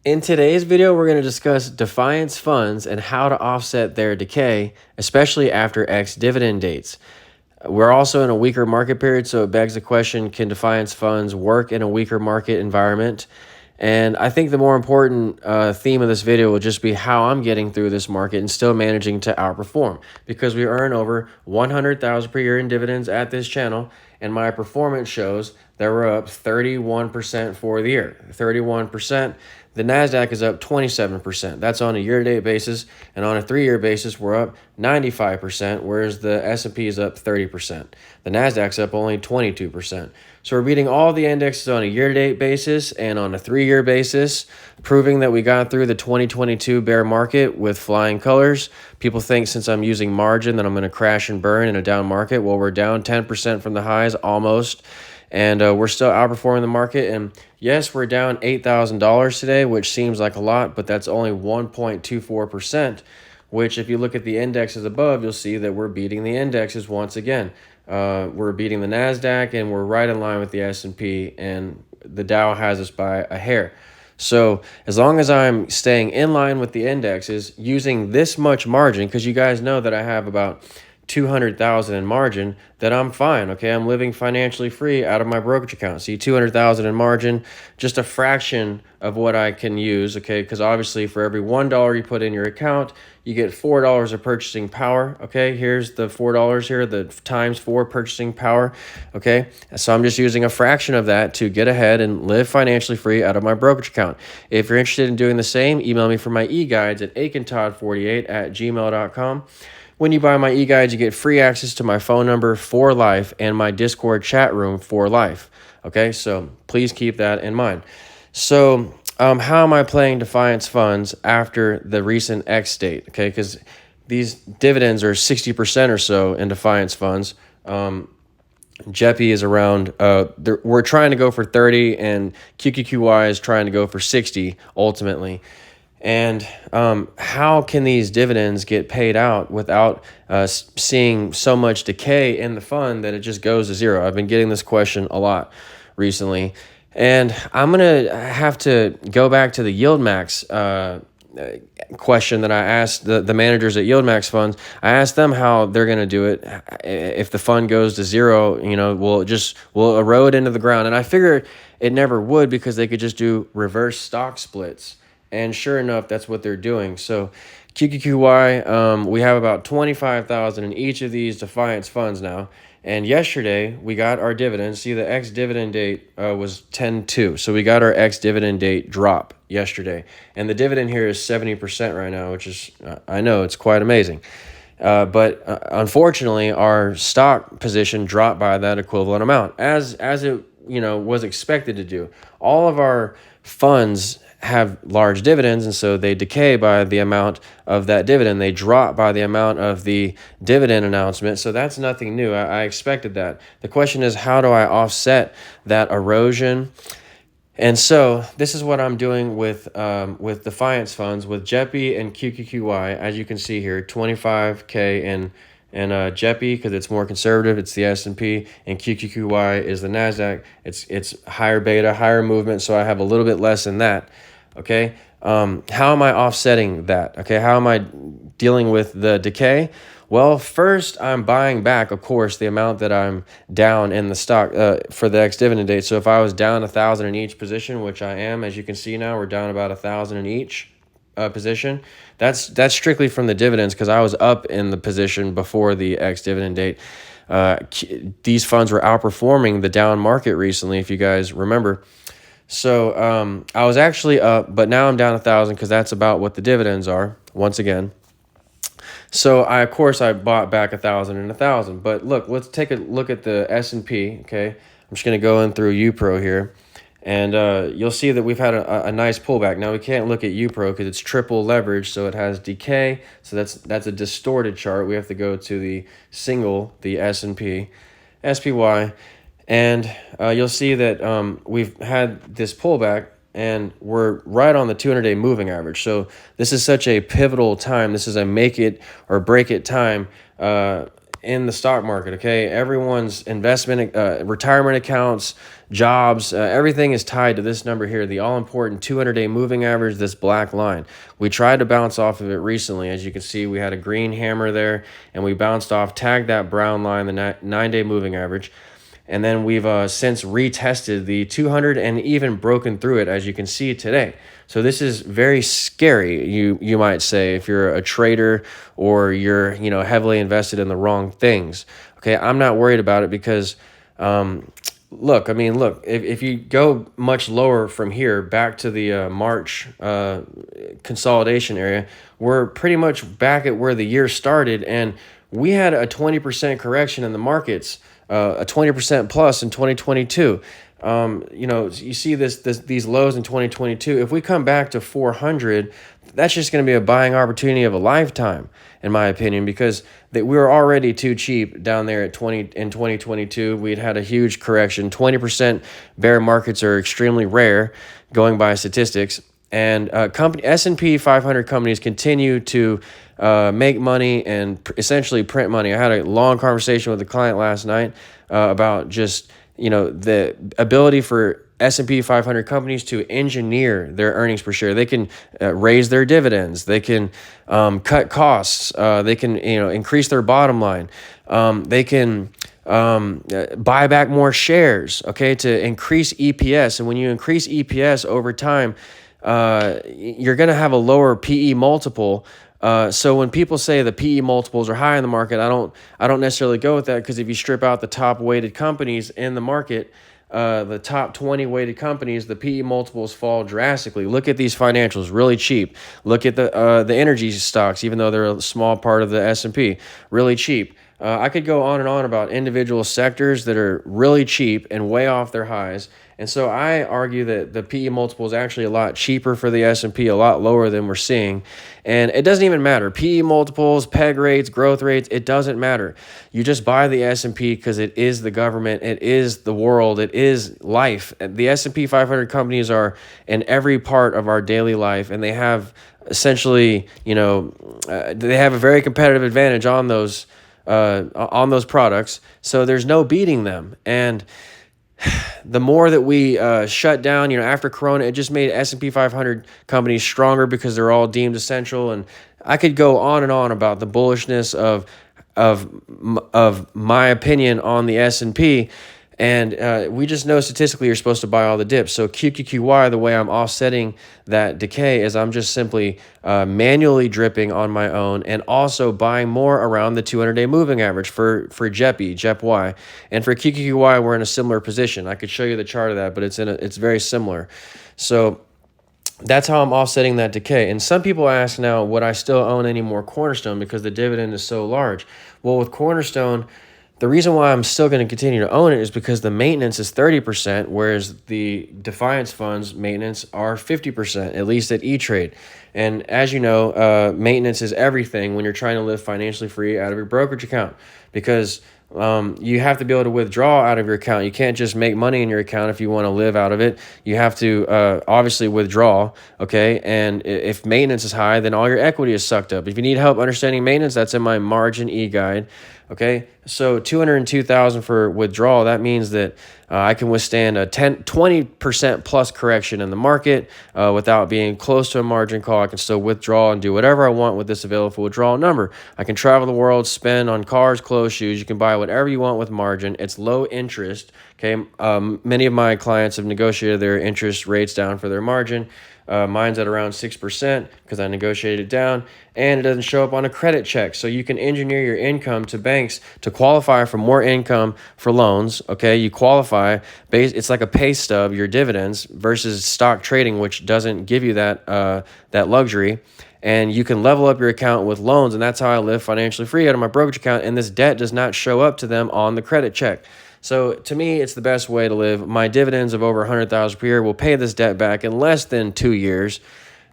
In today's video, we're going to discuss Defiance funds and how to offset their decay, especially after ex-dividend dates. We're also in a weaker market period, so it begs the question, can Defiance funds work in a weaker market environment? And I think the more important theme of this video will just be how I'm getting through this market and still managing to outperform, because we earn over $100,000 per year in dividends at this channel, and my performance shows that we're up 31% for the year. 31%. The NASDAQ is up 27%. That's on a year-to-date basis, and on a 3-year basis, we're up 95%, whereas the S&P is up 30%. The NASDAQ's up only 22%. So we're beating all the indexes on a year-to-date basis and on a 3-year basis, proving that we got through the 2022 bear market with flying colors. People think since I'm using margin that I'm going to crash and burn in a down market. Well, we're down 10% from the highs almost, and we're still outperforming the market. And yes, we're down $8,000 today, which seems like a lot, but that's only 1.24%, which if you look at the indexes above, you'll see that we're beating the indexes once again. We're beating the NASDAQ, and we're right in line with the S&P, and the Dow has us by a hair. So as long as I'm staying in line with the indexes, using this much margin, because you guys know that I have about 200,000 in margin, that I'm fine. Okay, I'm living financially free out of my brokerage account. See, 200,000 in margin, just a fraction of what I can use. Okay, because obviously for every $1 you put in your account, you get $4 of purchasing power. Okay, here's the $4 here, the times 4 purchasing power. Okay, so I'm just using a fraction of that to get ahead and live financially free out of my brokerage account. If you're interested in doing the same, email me for my e-guides at aikentod48@gmail.com. When you buy my e-guides, you get free access to my phone number for life and my Discord chat room for life. Okay, so please keep that in mind. So how am I playing Defiance funds after the recent X date? Okay, because these dividends are 60% or so in Defiance funds. JEPI is around, we're trying to go for 30, and QQQY is trying to go for 60 ultimately. And how can these dividends get paid out without seeing so much decay in the fund that it just goes to zero? I've been getting this question a lot recently. And I'm going to have to go back to the Yield Max question that I asked the managers at Yield Max funds. I asked them how they're going to do it. If the fund goes to zero, will erode into the ground. And I figure it never would, because they could just do reverse stock splits. And sure enough, that's what they're doing. So QQQY, we have about 25,000 in each of these Defiance funds now. And yesterday, we got our dividends. See, the ex-dividend date was 10/2. So we got our ex-dividend date drop yesterday. And the dividend here is 70% right now, which is, I know, it's quite amazing. But unfortunately, our stock position dropped by that equivalent amount, as it was expected to do. All of our funds have large dividends, and so they decay by the amount of that dividend. They drop by the amount of the dividend announcement. So that's nothing new. I expected that. The question is, how do I offset that erosion? And so this is what I'm doing with Defiance funds, with JEPI and QQQY. As you can see here, 25K in JEPI, because it's more conservative, it's the S&P, and QQQY is the NASDAQ. It's higher beta, higher movement, so I have a little bit less in that. Okay, how am I offsetting that? Okay, how am I dealing with the decay? Well, first, I'm buying back, of course, the amount that I'm down in the stock for the ex-dividend date. So if I was down 1,000 in each position, which I am, as you can see now, we're down about 1,000 in each position. That's strictly from the dividends, because I was up in the position before the ex-dividend date. These funds were outperforming the down market recently, if you guys remember. So I was actually up, but now I'm down 1,000, because that's about what the dividends are, once again. So of course I bought back 1,000 and 1,000. But look, let's take a look at the S&P. Okay, I'm just going to go in through UPRO here, and you'll see that we've had a nice pullback. Now we can't look at UPRO because it's triple leverage, so it has decay. So that's a distorted chart. We have to go to the single, the S&P, SPY. And you'll see that we've had this pullback, and we're right on the 200-day moving average. So this is such a pivotal time. This is a make it or break it time in the stock market. Okay, everyone's investment, retirement accounts, jobs, everything is tied to this number here, the all-important 200-day moving average, this black line. We tried to bounce off of it recently. As you can see, we had a green hammer there, and we bounced off, tagged that brown line, the 9-day moving average. And then we've since retested the 200 and even broken through it, as you can see today. So this is very scary, you might say, if you're a trader or you're heavily invested in the wrong things. Okay, I'm not worried about it because look, if you go much lower from here back to the March consolidation area, we're pretty much back at where the year started, and we had a 20% correction in the markets, a 20% plus in 2022. You see these lows in 2022. If we come back to 400, that's just going to be a buying opportunity of a lifetime, in my opinion, because we were already too cheap down there in 2022. We'd had a huge correction. 20% bear markets are extremely rare, going by statistics. And S&P 500 companies continue to make money and essentially print money. I had a long conversation with a client last night about just the ability for S&P 500 companies to engineer their earnings per share. They can raise their dividends. They can cut costs. They can increase their bottom line. They can buy back more shares. Okay, to increase EPS. And when you increase EPS over time, you're going to have a lower PE multiple. So when people say the PE multiples are high in the market, I don't necessarily go with that, because if you strip out the top weighted companies in the market, the top 20 weighted companies, the PE multiples fall drastically. Look at these financials, really cheap. Look at the energy stocks, even though they're a small part of the S&P, really cheap. I could go on and on about individual sectors that are really cheap and way off their highs. And so I argue that the PE multiple is actually a lot cheaper for the S&P, a lot lower than we're seeing. And it doesn't even matter. PE multiples, PEG rates, growth rates, it doesn't matter. You just buy the S&P because it is the government, it is the world, it is life. The S&P 500 companies are in every part of our daily life, and they have essentially, they have a very competitive advantage on those products. So there's no beating them. And the more that we shut down, after Corona, it just made S&P 500 companies stronger because they're all deemed essential. And I could go on and on about the bullishness of my opinion on the S&P. And we just know statistically you're supposed to buy all the dips. So QQQY, the way I'm offsetting that decay is I'm just simply manually dripping on my own, and also buying more around the 200-day moving average for JEPY. And for QQQY, we're in a similar position. I could show you the chart of that, but it's very similar. So that's how I'm offsetting that decay. And some people ask now, would I still own any more Cornerstone because the dividend is so large? Well, with Cornerstone, the reason why I'm still going to continue to own it is because the maintenance is 30%, whereas the Defiance funds maintenance are 50%, at least at E-Trade. And as you know, maintenance is everything when you're trying to live financially free out of your brokerage account, because you have to be able to withdraw out of your account. You can't just make money in your account if you want to live out of it. You have to obviously withdraw, okay? And if maintenance is high, then all your equity is sucked up. If you need help understanding maintenance, that's in my margin e-guide, okay? So $202,000 for withdrawal, that means that I can withstand a 20% plus correction in the market without being close to a margin call. I can still withdraw and do whatever I want with this available withdrawal number. I can travel the world, spend on cars, clothes, shoes. You can buy whatever you want with margin. It's low interest, okay? Many of my clients have negotiated their interest rates down for their margin. Mine's at around 6% because I negotiated it down, and it doesn't show up on a credit check. So you can engineer your income to banks to qualify for more income for loans. Okay, you qualify. It's like a pay stub, your dividends, versus stock trading, which doesn't give you that luxury. And you can level up your account with loans, and that's how I live financially free out of my brokerage account. And this debt does not show up to them on the credit check. So to me, it's the best way to live. My dividends of over $100,000 per year will pay this debt back in less than 2 years.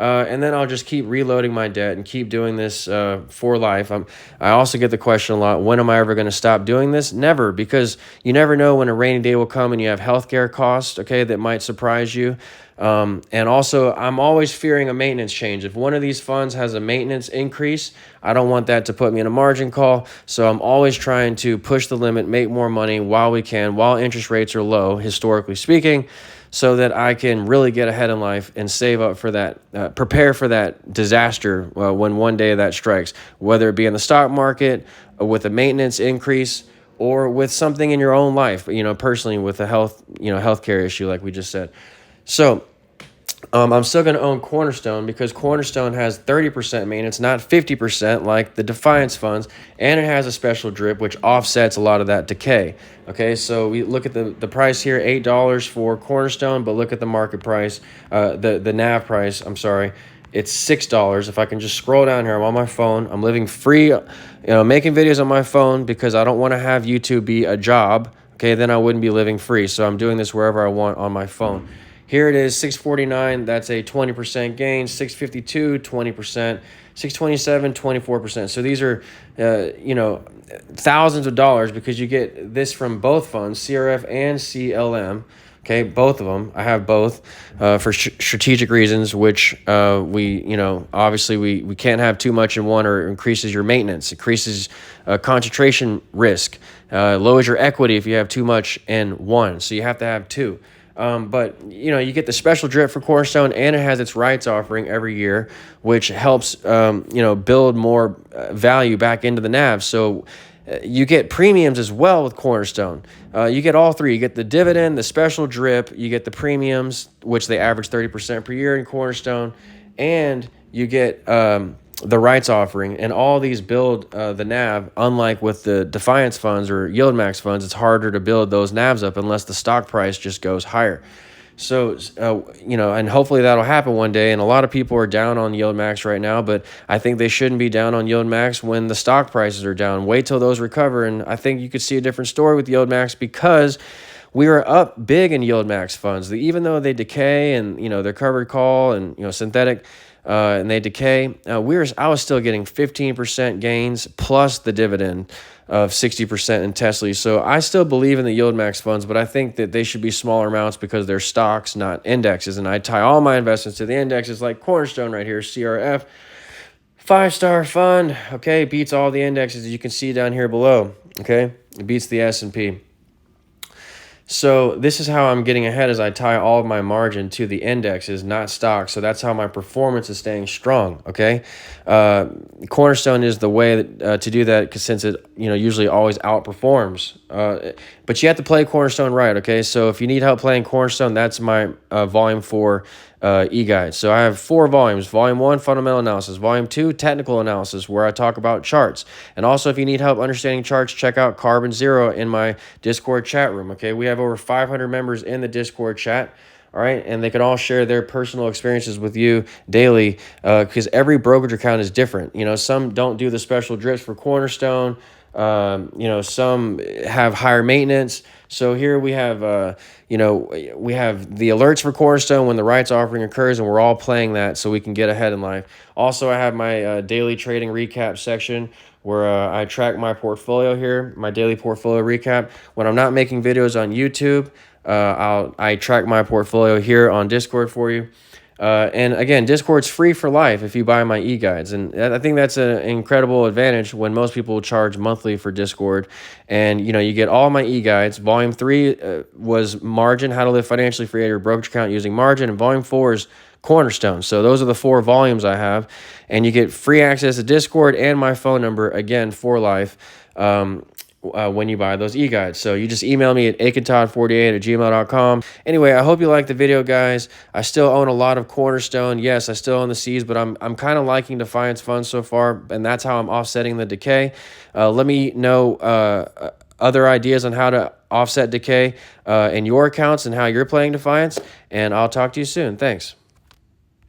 and then I'll just keep reloading my debt and keep doing this for life. I also get the question a lot, when am I ever going to stop doing this? Never, because you never know when a rainy day will come and you have healthcare costs, okay, that might surprise you. And also, I'm always fearing a maintenance change. If one of these funds has a maintenance increase, I don't want that to put me in a margin call. So I'm always trying to push the limit, make more money while we can, while interest rates are low, historically speaking, so that I can really get ahead in life and save up for that, prepare for that disaster when one day that strikes, whether it be in the stock market, with a maintenance increase, or with something in your own life, personally with a healthcare issue like we just said. So I'm still going to own Cornerstone because Cornerstone has 30% maintenance, not 50% like the Defiance funds, and it has a special drip which offsets a lot of that decay. Okay, so we look at the price here, $8 for Cornerstone, but look at the market price, the NAV price, I'm sorry, it's $6. If I can just scroll down here, I'm on my phone, I'm living free, making videos on my phone because I don't want to have YouTube be a job, okay, then I wouldn't be living free, so I'm doing this wherever I want on my phone. Here it is, 649, that's a 20% gain, 652, 20%, 627, 24%. So these are, thousands of dollars because you get this from both funds, CRF and CLM. Okay, both of them. I have both for strategic reasons, which obviously we can't have too much in one or it increases your maintenance, increases concentration risk, lowers your equity if you have too much in one. So you have to have two. But you get the special drip for Cornerstone, and it has its rights offering every year, which helps build more value back into the NAV. So you get premiums as well with Cornerstone. You get all three. You get the dividend, the special drip, you get the premiums, which they average 30% per year in Cornerstone, and you get the rights offering, and all these build the NAV. Unlike with the Defiance funds or Yield Max funds, it's harder to build those NAVs up unless the stock price just goes higher. So, and hopefully that'll happen one day. And a lot of people are down on Yield Max right now, but I think they shouldn't be down on Yield Max when the stock prices are down. Wait till those recover. And I think you could see a different story with Yield Max because we are up big in Yield Max funds. Even though they decay and, they're covered call and, synthetic, and they decay, I was still getting 15% gains plus the dividend of 60% in Tesla. So I still believe in the Yield Max funds, but I think that they should be smaller amounts because they're stocks, not indexes. And I tie all my investments to the indexes like Cornerstone right here, CRF, 5-star fund, okay, beats all the indexes you can see down here below, okay? It beats the S&P. So this is how I'm getting ahead as I tie all of my margin to the indexes, not stocks. So that's how my performance is staying strong, okay? Cornerstone is the way to do that because since it usually always outperforms. But you have to play Cornerstone right, okay? So if you need help playing Cornerstone, that's my volume 4 e-guide. So I have 4 volumes. Volume 1, fundamental analysis. Volume 2, technical analysis, where I talk about charts. And also, if you need help understanding charts, check out Carbon Zero in my Discord chat room, okay? We have over 500 members in the Discord chat. All right, and they can all share their personal experiences with you daily because every brokerage account is different. Some don't do the special drips for Cornerstone. Some have higher maintenance. So here we have, we have the alerts for Cornerstone when the rights offering occurs, and we're all playing that so we can get ahead in life. Also, I have my daily trading recap section where I track my portfolio here, my daily portfolio recap. When I'm not making videos on YouTube, I track my portfolio here on Discord for you. And again, Discord's free for life if you buy my e-guides. And I think that's an incredible advantage when most people charge monthly for Discord. And, you get all my e-guides. Volume 3 was Margin, How to Live Financially Free at Your Brokerage Account Using Margin. And Volume 4 is Cornerstone. So those are the 4 volumes I have. And you get free access to Discord and my phone number, again, for life. When you buy those e-guides. So you just email me at aikentod48@gmail.com. Anyway, I hope you liked the video, guys. I still own a lot of Cornerstone. Yes, I still own the C's, but I'm kind of liking Defiance funds so far, and that's how I'm offsetting the decay. Let me know other ideas on how to offset decay in your accounts and how you're playing Defiance, and I'll talk to you soon. Thanks.